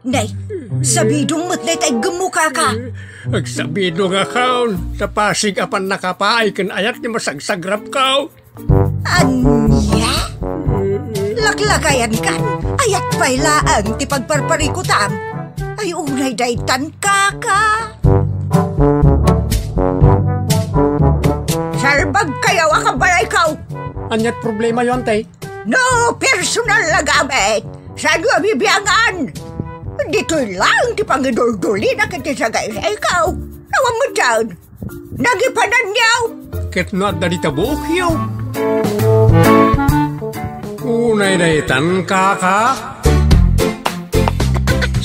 Nay, sabidong mo't na tay gemuka ka. Agsabido nga kaon, sa Pasig apan nakapaay kan ayat ni masagsagrap kaw. Anya? Laklakayan kan, ayat pa'y laang ti pagparparikutam. Ay unay daytan kaka. Sarbag kayaw akabalay kaw. Anyat problema yon, tay? No personal na gamit. Saan nga bibiyangan? Dito'y lang ti pangidol-duli na kiti sa guys. Ikaw, nawang mo dyan. Nagipanan niyaw. Ket not dari tabuk yaw. Unay daytan kaka.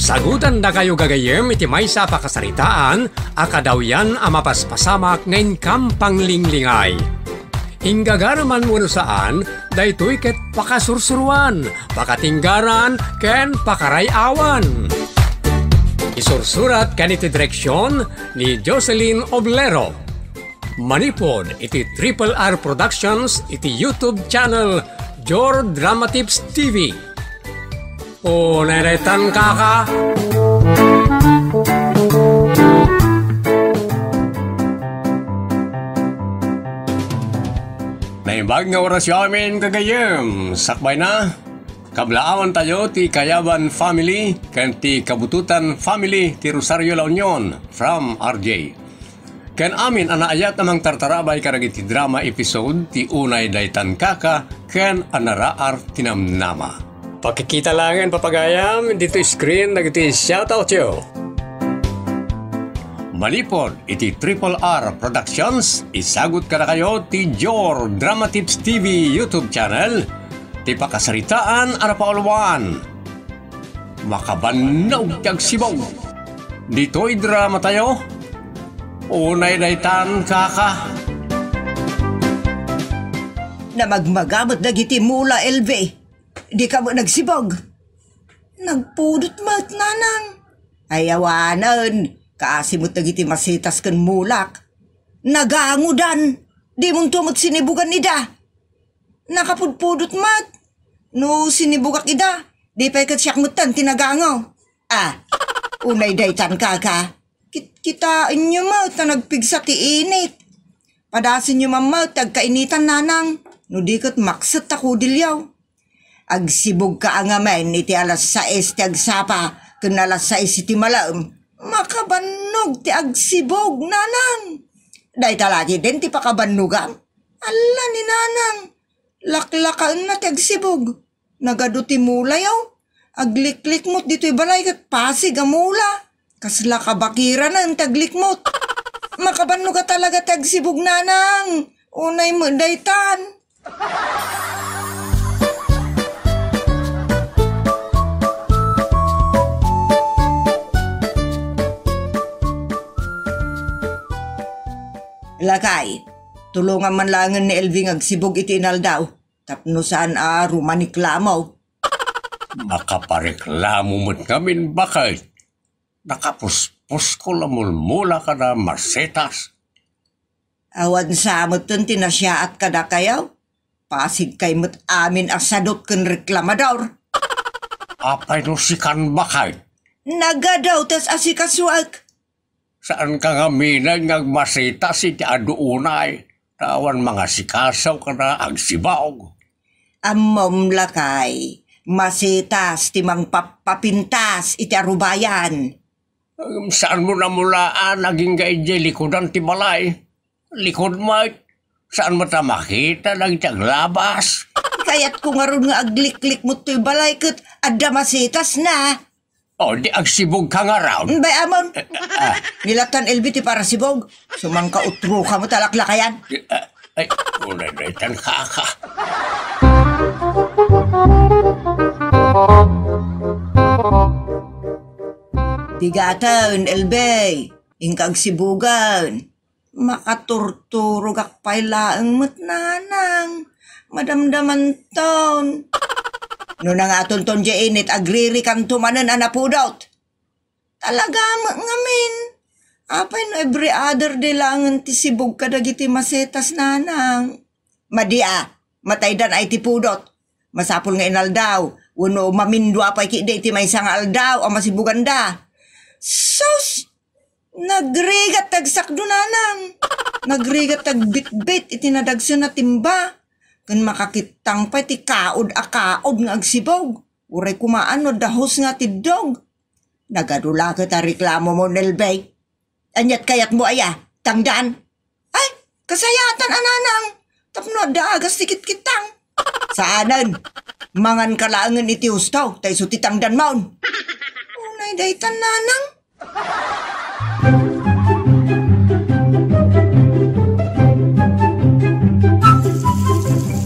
Sagutan da kayo gagayem iti maysa pakasaritaan, akadaw yan amapaspasamak ngayon kampang linglingay. Hinggagaraman mo saan, daytoy ket pakasursuruan, pakatinggaran, ken pakarayawan. Isursurat kan iti direksyon ni Jocelyn Oblero. Manipod iti Triple R Productions iti YouTube channel Jor Drama Tips TV. O neretan kaka. Naimbag nga oras yamin kagayem. Sakbay na. Kablaawan tayo ti Kayaban Family ken ti Kabututan Family ti Rosario La Union from RJ. Ken amin anaayat namang tartarabay karagit ti drama episode ti Unay Daytan Kaka ken anaraar tinamnama. Pakikita langan papagayam dito screen nagiti shoutout yo. Malipod iti Triple R Productions, isagot ka na kayo ti Jor Drama Tips TV YouTube channel, ti pakasaritaan arapaulwan. Makabannog tiyag sibaw. Dito'y drama tayo. Unay daytan kaka. Na magmagamot dagiti mula LV. Di ka mo nagsibog. Nagpudot mat nanang. Ayawanan. Kaasimot dagiti masitas kan mulak. Nagangudan. Di mong tumot sinibugan ida. Nakapudpudot mat. No sinibugak ida. Di pa ikat siyakmutan tinagangaw. Unay daytan kaka. Kitaan nyo mat na nagpigsa ti init. Padasin nyo mamat tagkainitan nanang. No di kat maksat ako dilyaw. Agsibog ka ang amen iti alas 6 ti agsapa kun alas 6 iti malaem. Makabannog ti agsibog nanang. Day talagi din ti pakabannugang. Ala ni nanang. Laklakaan na ti agsibog. Nagado ti mula yaw. Agliklik mo't dito'y balay kat Pasig amula. Kasla kabakira na ang taglikmot. Makabannog ka talaga ti agsibog nanang. Unay mo daytan. Lakay, tulungan man langan ni Elving agsibog iti inaldaw. Tapno saan rumaniklamaw. Makapareklamo mo't ngamin bakay. Nakapuspos ko lamulmula ka na masetas. Awan sa amot ton tinasyaat ka na kayaw. Pasig kay mo't amin asadot kan reklamador. Apay no sikan bakay. Nagadaw tas asikaswag. Saan ka nga minag ngagmasitas iti aduunay? Tawan mga sikasaw ka na agsibaw. Amom lakay, masitas timang papapintas iti arubayan. Saan mo namulaan naging gaidya likodan ti balay? Likod mo, saan mo ta makita nagtaglabas? Kaya't kung aron nga agliklik mo to'y balay kat adda masitas na. O, di agsibog ka nga raw. Bay amon, nilatan LBT para sibog. Sumangka utro ka mo talaklakayan. Ay, unay daytan kaka. Tigatan, LB, ingkag sibugan. Makaturturog akpay laang mo't nanang. Madamdaman ton. No na nga aton ton init, agriri kang tumanan anapudot. Talaga ngamin. Apay no every other day langan ti sibog kadagiti masetas nanang. Madia, matay dan ay ti pudot. Masapul nga inaldaw, Uno mamindwa pa ikide ti may sangal daw ang masibugan da. Sus! Nagrigat tagsakdo nanang. Nagrigat tagbitbit iti nadagso na timba. Kan makakitang pa iti kaod nga agsibog. Uray kumaan no dahos nga ti dog. Nagadula ka ta reklamo mo nelbay. Anyat kayat mo aya, tangdaan. Ay, kasayatan ananang. Tapno da agas tikit kitang. Saanan? Mangan kalaangan iti hustaw, tayo suti tangdan maun. Unay daytan nanang.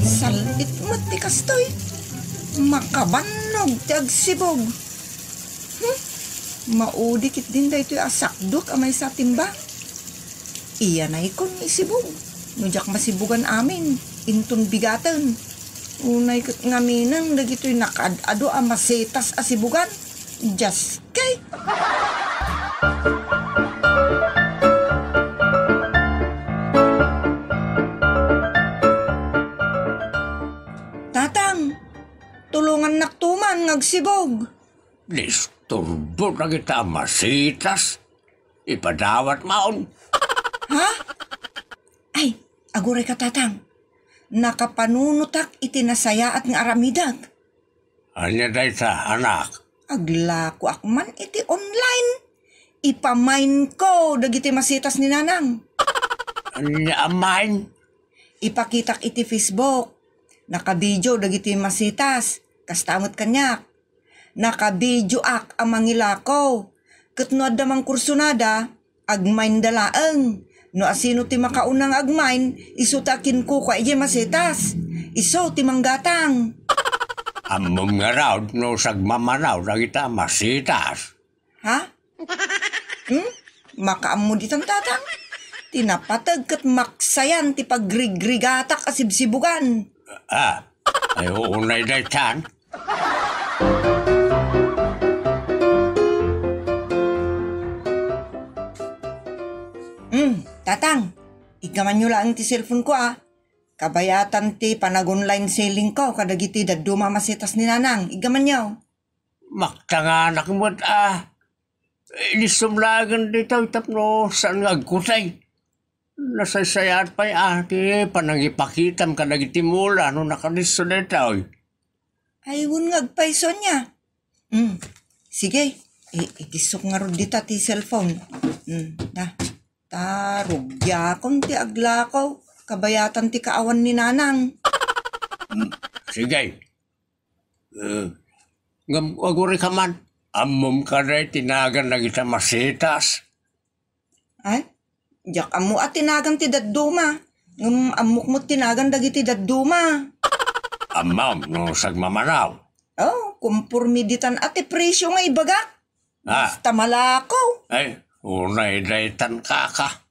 Salit mo ti kastoy. Makabanog ti agsibog. Maudikit din da ito asakdok amay sa timba. Iya na ikon isibog. Nujak masibugan amin. Intun bigatan. Unay kat ngaminang dagito'y nakadado ang masetas asibugan. Just kay. Tatang, tulungan naktuman ngagsibog. Disturbo na kita masitas. Ipadawat maon. Ha? Ay, aguray ka tatang. Nakapanunutak itinasaya at nga aramidag. Anya day sa anak. Aglako akman iti online. Ipamain ko dagiti masitas ni nanang. Anya amain. Ipakitak iti Facebook. Nakabidyo dagiti masitas. Kastamot kanyak. Nakabidyo ak ang mangilako. Katno adamang kursunada. Agmain dalaang. No asino ti makaunang agmain, isutakin ko kwa ije masitas. Iso ti manggatang. Amom nga raw no sagmamanaw na kita masitas. Ha? Makaammo ditan tatang. Tinapatag kat maksayan ti pagrigrigatak asibsibugan. Ay unay day chan. Tatang, ikaman nyo lang ti cellphone ko Kabayatan ti panag-online selling ko kadagiti daduma masitas ni nanang. Igaman nyo. Maktanganak mo't inisumlagan dito tapno saan nga agkusay. Nasaysayat pa'y ati panangipakitam kadagiti mula no nakaniso dito. Ay, ngagpaiso niya. Sige, igisok nga ro dita ti cellphone. Tarugya kong ti aglakaw, kabayatan ti kaawan ni nanang. Sige. Aguri ka man. Amom ka rin tinagan na kita masitas. Ay, jak amo at tinagan ti daduma. Amok mo tinagan dagiti daduma. Amam no sagmamanaw. Oh, kumpurmiditan ati presyo nga ibagak. Basta malakaw. Ay, unay daytan kaka.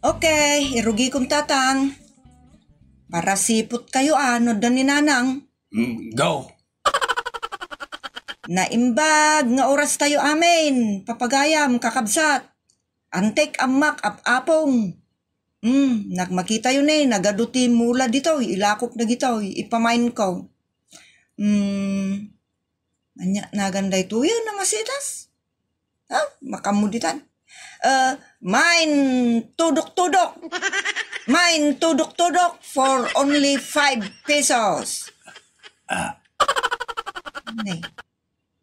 Okay, irugi kong tatang. Para sipot kayo ano dan ni nanang. Go. Naimbag nga oras tayo amin. Papagayam, kakabsat. Antek amak apong. Nagmakita yun nagaduti mula dito. Ilakop na gito. Ipamain ko. Naganda ito yun na masitas. Makamuditan. Mine tudok-tudok. Mine tudok-tudok for only 5 pesos.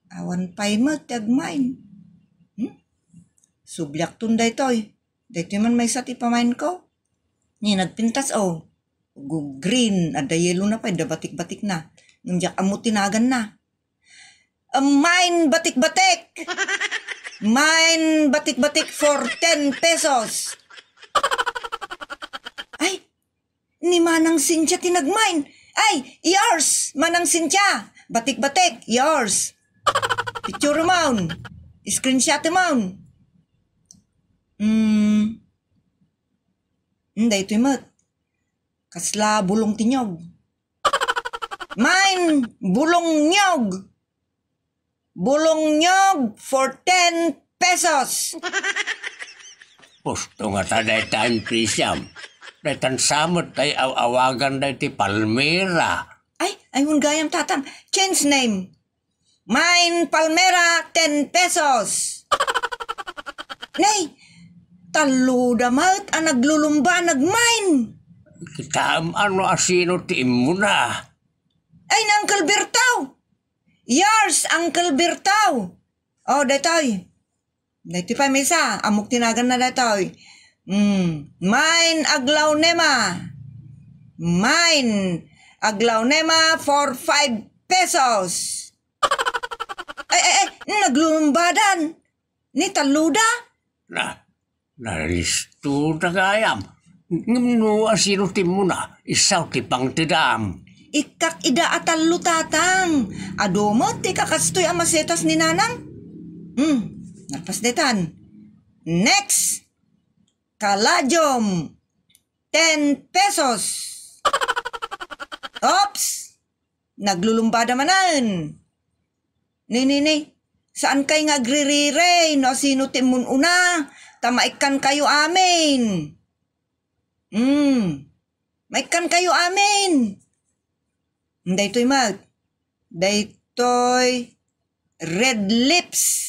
Awan pa'y mo, tag mine. Sublyak tunday toy. Dito man may sati pamain ko. Nagpintas green, ada yellow na pa, batik-batik na. Ngunjak amo tinagan na. Mine batik-batik. Mine batik-batik for 10 pesos. Ay, ni Manang Cynthia tinagmine. Ay, yours, Manang Cynthia. Batik-batik, yours. Picture mo. Screenshot mo. Hindi, ito yung kasla bulong tinyog. Mine, bulong nyog. Bulong nyog for 10 pesos. Gusto nga taday time prisyam. Daytan samot ay awagan day ti Palmera. Ay, ayun gayam tatang. Change name. Mine Palmera 10 pesos. Nay, talo damat ang naglulumba nagmine. Kita ano asino ti imo na. Ay, na Uncle Bertaw. Yours, Uncle Bertaw. Oh, datoy. Dati pa mesa, amok tinagan na datoy. Mine aglaw nema. Mine aglaw nema for 5 pesos. Ay, naglulumbadan. Ni taluda. Naristo na gayam. Ngumno asino ti mo na, isaw ti pang tidam. Ikak ida atalu tatang. Adomo ti kakastoy ang masetas ni nanang. Napasdetan. Next. Kalajom. 10 pesos. Ops. Naglulumbada manan. Ni. Saan kay ngagririre? No sino timun una? Tamaikan kayo amin. Maikan kayo amin. Daytoy mag. Daytoy red lips.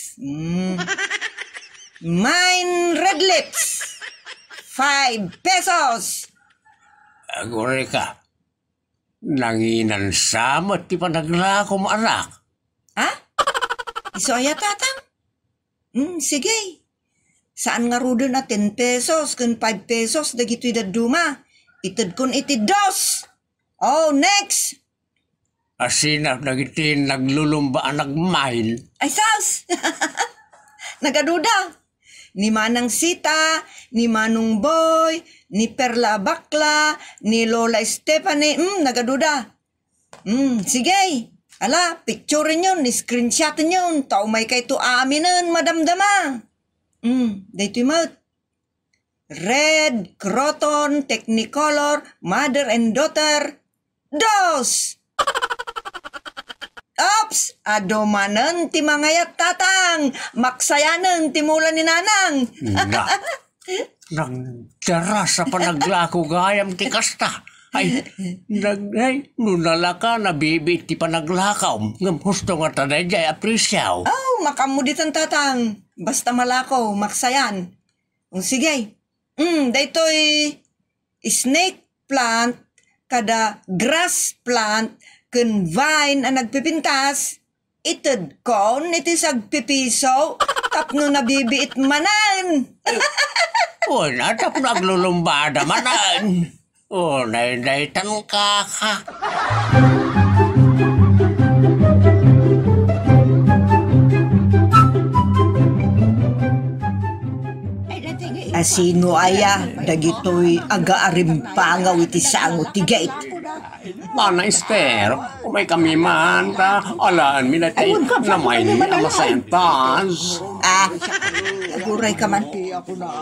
Mine red lips. 5 pesos. Agore ka. Nanginan samot ti panaglakom anak. Ha? Iso aya tatang? Sige. Saan nga rudo na 10 pesos kun 5 pesos dagitoy daduma. Itid kun iti dos. Oh, next. Asinap nagitin naglulumba nagmail. Ay, saus! Nagaduda. Ni Manang Sita, ni Manong Boy, ni Perla Bakla, ni Lola Stephanie, nagaduda. Sige. Ala, picturein yun, screenshotin yun. Tao may kay to aminin, madamdama. Daytoy mat. Red, Croton, Technicolor, Mother and Daughter, dos! Ops! Adomanan ti mangayat tatang, maksayanan ti mula ni nanang. Nagdara sa panaglako gayam ti kasta. Ay, nunala ka na bibi ti panaglakaw. Ngam husto nga taday jay aprisyaw. Oh, makamuditan tatang. Basta malakaw, maksayan. Sige. Daytoy snake plant, kada grass plant, kun vine ang nagpipintas, itid kon iti sagpipiso, tapno nabibiit manan. O, natap naglulumbada manan. O, naydaytan ka. Asino aya, dagitoy aga-arim pangaw iti sango ti gate. Mana Esther, umay kami man ta, alaan mi na tayo namay ni amasentas. Aguray ka man.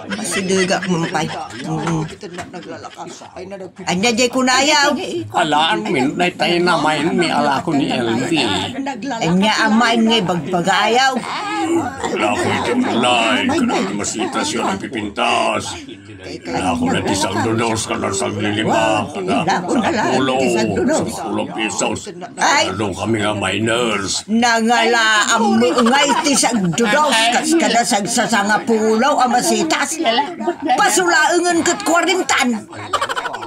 Masidiga mampay. Anya jay kunayaw. Alaan min na tayo namay ni alako ni LV. Anya amain ngay bagbagayaw. Alako ito malay, kanang masitas yun ang pipintas. Alako na tisang dodos ka na sa lilima, sa pulo, sa 10 pesos. Ano kami nga minors. Nangala ang ngay tisag dudos kas kada sagsasanga pulaw ang masitas. Pasulaangan kat 40.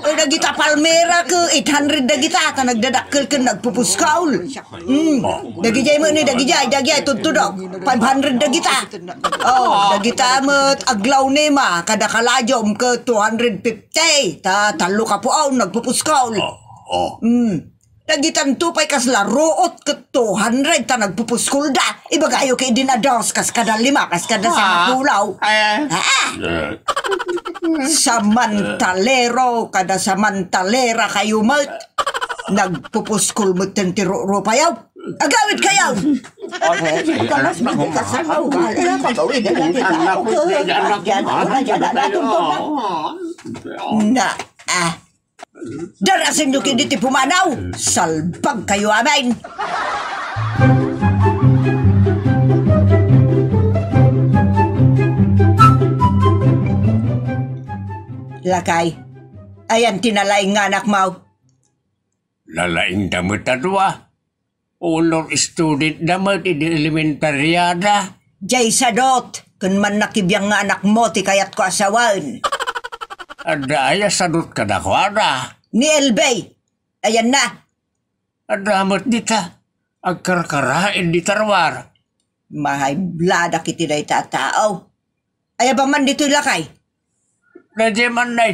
Dagita Palmera ke 800 dagita ka nagdadakkel ke nagpupuskaul. Dagijay mo ni dagijay tutudok 500 dagita. Oh, dagita met aglaw nema kada kalajom ke 250. Talo ka puaw nagpupuskaul. Dagitan tupay kas laruot ke 200 ta nagpupuskul da. Ibagayo kay dinados kas kada 5 kas kada sa pulaw. Samantalero kada samantalera kayo mat. Nagpupuskul mo tentiro payaw. Agawit kayaw. Darasin nyo kiniti pumanaw. Salbag kayo amin. Lakay, Ayan tinalaing nga anak mo. Lalaing damit na dua. Ulor student damat di elementaryada. Jay sadot, kun man nakibiyang nga anak mo ti kayat ko asawan. Ada aya sadot kadakwada. Ni Elbey, ayan na. Adamat dita. Agkarkarain di tarwar. Mahay blada kiti day tatao. Aya ba man dito'y lakay? Nadya man na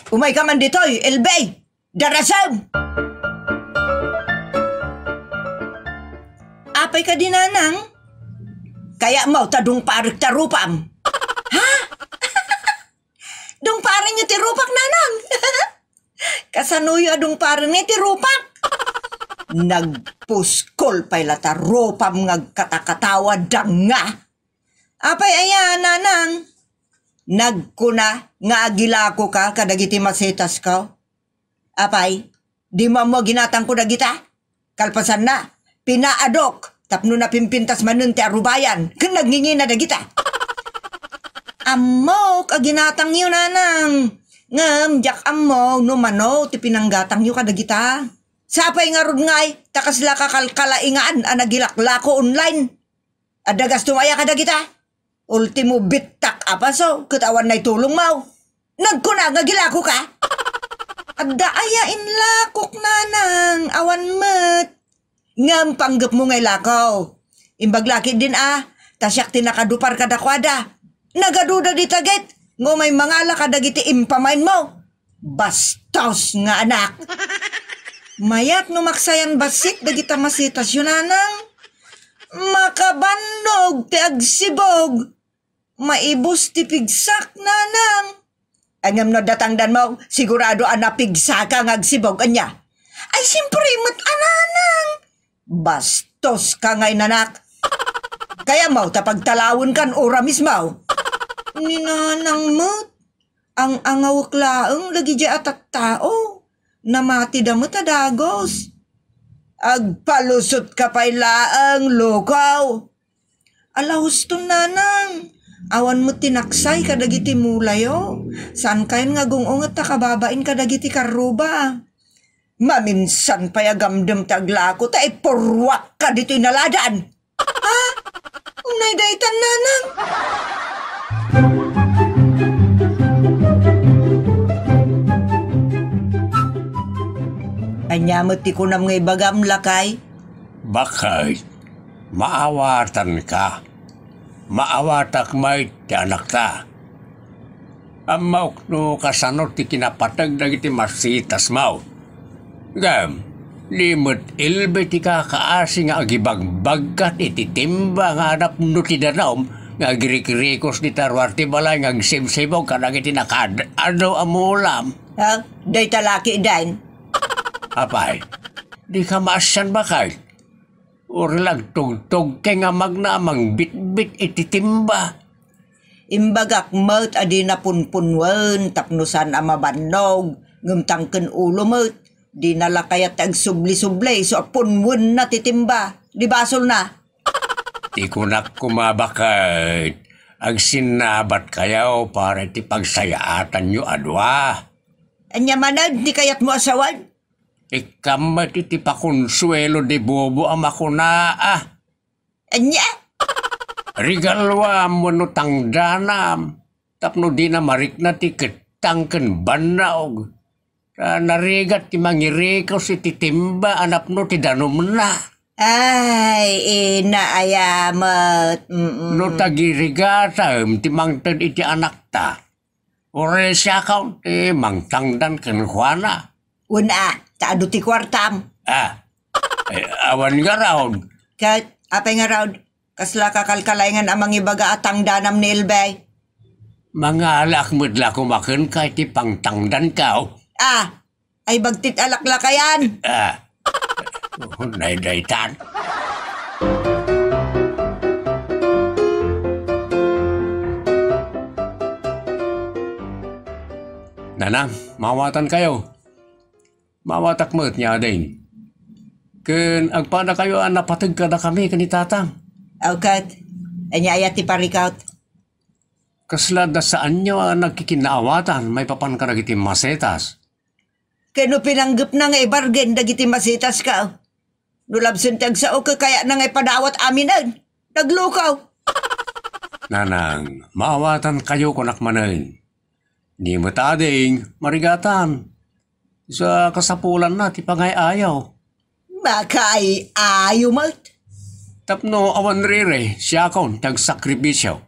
Umay ka man dito'y, Elbey! Darasam! Apay ka dinanang? Kaya mo tadong parik tarupam. Ha? Dong paring niyo tirupak nanang. Kasanuyo adong paring niyo tirupak. Nagpuskol pa'y lata ropam ngag katakatawa danga. Apay ayan nanang. Nagkuna nga agilako ka kadagiti masetas ka. Apay, di mo ginatang ko dagita. Kalpasan na, pinaadok. Tapno na pimpintas manun ti arubayan. Kung nagngingi na dagita. Amok, aginatang yun nanang. Ngam, jak amok, no mano, ti pinanggatang yun kadagita. Sapay nga rod ngay, takasla kakalkalaingaan, anagilaklako online. Adagas tumaya kadagita. Ultimo bitak apaso, katawan na'y tulong mau. Nagkuna, ngagilako ka. Adda ayain lakok nanang, awan met. Ngam panggap mo ngay lakaw. Imbaglaki din tasyak tinakadupar kadakwada. Nagaduda di taget, ngo may mangala kadagiti impamain mo. Bastos nga anak. Mayak numaksayan basit dagita masitas yun nanang. Makabandog ti agsibog. Maibos ti pigsak nanang. Angam no datangdan mo, sigurado pigsak ang agsibog anya. Ay simpre mat ananang. Bastos ka ngay nanak. Kaya mo tapagtalawon kan ora mismo. Ninanang mo't. Ang angawak laeng lagi di atat tao. Namati damot adagos. Agpalusot ka pa'y laeng lukaw. Alahos to nanang. Awan mo tinaksay kadagiti mulayo. Saan kayo nga gungungat ta kababain kadagiti karuba. Maminsan payagamdem taglako ta ipurwak ka dito'y naladaan. Ha? Unay daytan nanang. Anyamot ti kunam ngay bagam lakay. Bakit? Maawatan ka. Maawatak may ti anak ta. Amaok no kasanot ti kinapatag dagiti masitas mau. Gam, limot ilbe ti kakaasi nga agibagbagkat iti timba nga hanap no ti danaom nga agirikirikos di tarwar ti balay nga agsimsibog kanang iti nakadado amulam. Ha? Day talaki dain. Apay, di ka maasan ba kay? Urlag tugtog kay nga magnamang bitbit iti timba. Imbagak mo't adi na punpunwan tapnusan amabannog ngumtangken ulo mo't di nalakayat ag subli-subli so punwan na titimba. Di basol na. Di kunak kumabakit. Ag sinabat kayaw para iti pagsayaatan nyo adwa. Anya manad di kayat mo asawan? Ikamat iti pakonsuelo de bobo ang makunaa. Anya? Rigalwa mo no tangdanam. Tapno di na marik na ti ketangken banaog. Narigat ti mangirikaw si ti timba anap no ti danom na. Ay, inaayamat. No tagirigatam ti mangtad iti anak ta. Ore siya kaun ti mangtangdan ken Juana. Una, taado ti kwartam. Awan nga raw. Kat, apay nga raw, kasla kakalkalayngan amang ibaga atang danam ni Elbey. Mga alak mudla kumakin kay ti pangtangdan kao. Ay bagtit alaklakayan. Naidaitan. Nanang, mawatan kayo. Mawatak mo't niya din. Kun agpada kayo napatag ka na kami kanitatang. Kat, anya ayat ti parikaut. Kasla da saan nyo nagkikinaawatan may papan ka nagiti masetas. Kano pinanggap na nga ibargen dagiti masitas ka. Nulabsin tag sao ka kaya na nga ipadawat aminan. Naglukaw. Nanang, maawatan kayo kunak manen. Ni matading, marigatan. Sa kasapulan na, tipangay ayaw. Makay ayo mat. Tapno awan rire, siya kon, tagsakripisyo.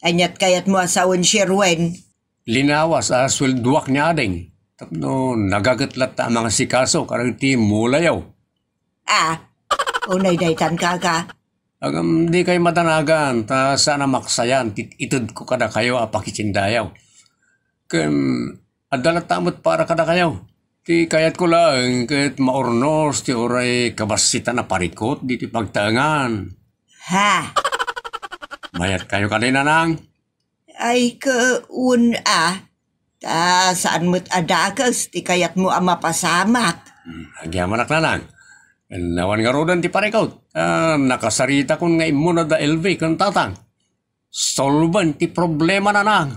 Anyat kayat mo asawon Sherwen. Linawas swelduak niya ading. Tapno nagagatlat ta mga sikaso, karang ti mulayaw. Unay daytan ka. Agam di kayo matanagan, ta sana maksayan, itod ko kada kayo apakitsindayaw. Ken adalat tamot para kada kayo. Ti kayat ko lang, kahit maornos, ti oray kabasita na parikot, di ti pagtangan. Mayat kayo kanina nang. Ay ta saan mo't adakas, ti kayat mo ang mapasamak. Agyaman na lang. Nawan nga rodan ti parikot. Nakasarita kong nga imuna da LV kang tatang. Solvan ti problema na nang.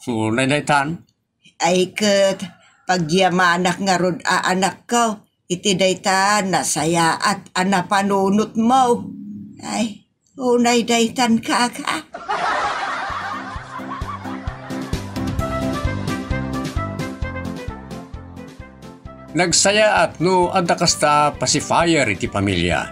Unay na itan. Ay pagyamanak nga rod anak ko, iti daytan nasaya at anapanunot mo. Ay, unay daytan ka. Nagsaya at no adda kasta pacifier iti pamilya.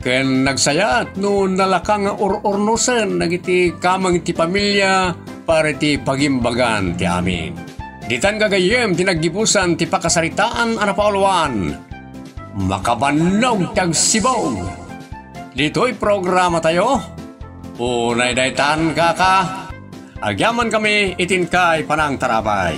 Ken nagsaya at no nalakang ornosen nagiti kamang iti pamilya para iti pagimbagan ti amin. Ditan gagayem tinaggipusan ti pakasaritaan anapauluan. Makabannog tagsibog. Dito'y programa tayo. Unay daytan kaka. Agyaman kami itin kay panang tarabay.